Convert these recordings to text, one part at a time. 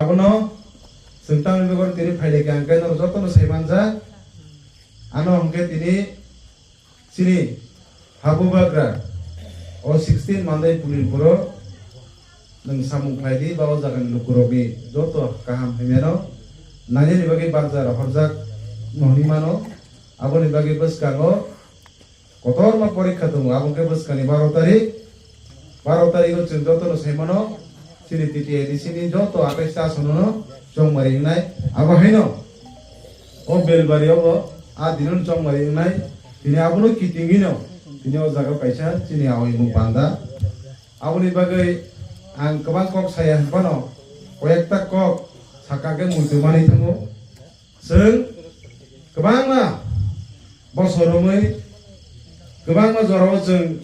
Abono sentang begor tini faile kang kai nor jotono saimanja ano hongke tini sini habu bagra o 16 mandai pulin puro nang samung faidi bawa jagan lukurobi joto kaham hemeno nanya ni bagi barjar horjak mohni mano aboni bagi bus kango kotor ma porikha tungu abon ke bus kani 12 tarik o jotono saimano sini titi edi sini joto apesta sonono chong mari nai abo haino o belbari obo a dinon chong mari nai tini abono kitingino tini o jaga paisa sini awai mu panda aboni bagai ang kabang kok saya pano koyekta kok sakake mutumani thango seng kabang ma bosoromai kabang ma jorao jeng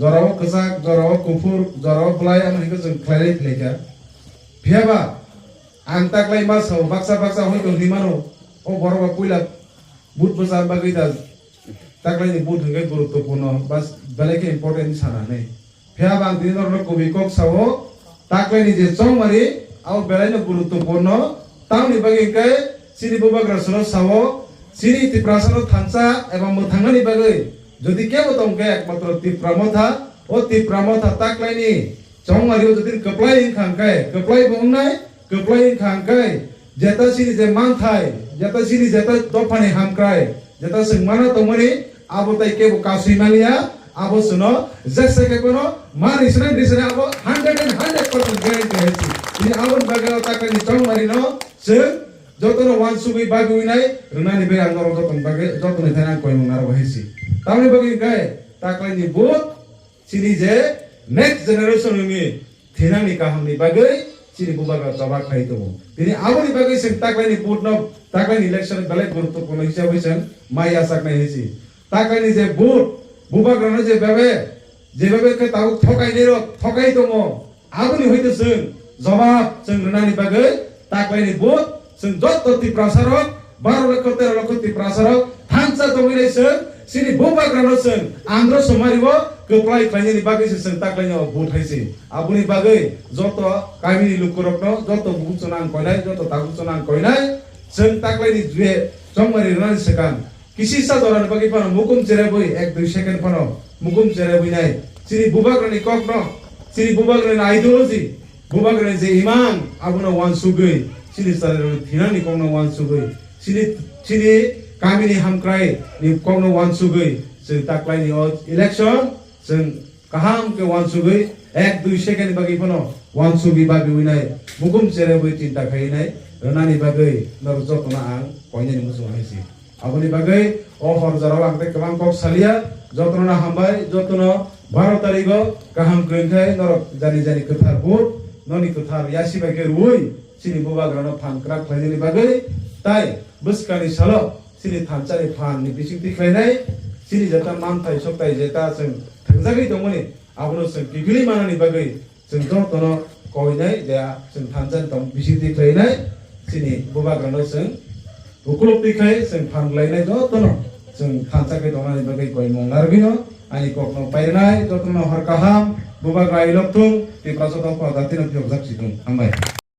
jorao kesak jorao kufur jorao belai anu hingga jeng klari kleka biaba ang taklai masau baksa hoi kong dimano o borwa puila but besar bagai das taklai ni but hingga guruttopurno bas belai ke important sana nei biaba ang dinor no kubi kok sawo taklai ni je chong mari au belai no guruttopurno tauni bagai kai sini bubagra solo sawo sini tiprasano thansa ebang muthangani bagai যদি কে বতম কে একমাত্র তিপ্রামথা ও তিপ্রামথা তাকলাইনি চংমারিও যদি কপ্লাই খাংকাই কপ্লাই বংনাই কপ্লাই খাংকাই যেতা সিনি যে মানথাই যেতা সিনি যেতা দফানি হামক্রাই যেতা সিংমানা তমনি আবতাই কে কাসুই মালিয়া আবো শুনো জেসে কে কোনো মান ইসরাই দিসনে আবো 100% guarantee হইছি ইনি আবন বাগাও তাকলাইনি চংমারিনো সে যতনো ওয়ান সুবি বাগুই নাই রুনানি বে আন্দর যতন বাগে যতনি থানা কই মনার হইছি তাহলে বাকি গায় তাকলাইনি বহুত চিনি যে নেক্সট জেনারেশন নি থিনানি কাহামনি বাগৈ চিনি বুবাগা জবাব খাই তো তিনি আবনি বাগৈ সে তাকলাইনি বুট ন তাকলাইনি ইলেকশন বেলে গুরুত্বপূর্ণ হিসাবে হইছেন মাই আসাক নাই হইছি তাকলাইনি যে বুট বুবাগ্রানো যে যেভাবে কে তাও ঠকাই তো আবনি হইতেছেন জবাব जों রুনানি বাগৈ তাকলাইনি বুট जों যত তি প্রসারক 12 লক্ষ 13 লক্ষ তি প্রসারক থানসা তমিলেছে sini boba granosen andro somariwo keplai klani bagai sen taklainya buthaisi abuni bagai joto kamini lukurokno joto buchonang koinai joto taguchonang koinai sen taklaini jue somari ran sekan kisi sa doran bagai pano mukum cereboi 1-2 second pano mukum cereboi nai sini boba grani kokno sini boba grani ideology boba grani je iman abuna wan sugui sini sare thinani kokno wan sugui sini kamini hamkrai ni kongno wan sugui जों taklai ni election जों kaham ke wan sugui 1-2 second bagi pano wan sugui bagi winai mukum cere boi cinta khai nai rana ni bagai nor jotona ang koine ni musu haisi aboni bagai o horjaro angte kabang kok salia jotona hambai jotona 12 tarigo kaham krenkhai nor jani kothar bot noni kothar yasi bagai ruoi sini bobagrano phankra khlai ni bagai tai buskani salo sini thanchari phan ni bising ti khlainai sini jata manthai soktai jeta जों thangjagai dongmani abono जों kigili manani bagai जों jotono koinai ja जों thanjan dong bising ti khlainai sini bobagrano जों ukulopti khai जों phanlainai jotono जों thanjagai dongani bagai koi mongnargino ani kokno pairnai jotono har kaham bobagra iloktung ti prasodong pa datina pyok jaksidung hambai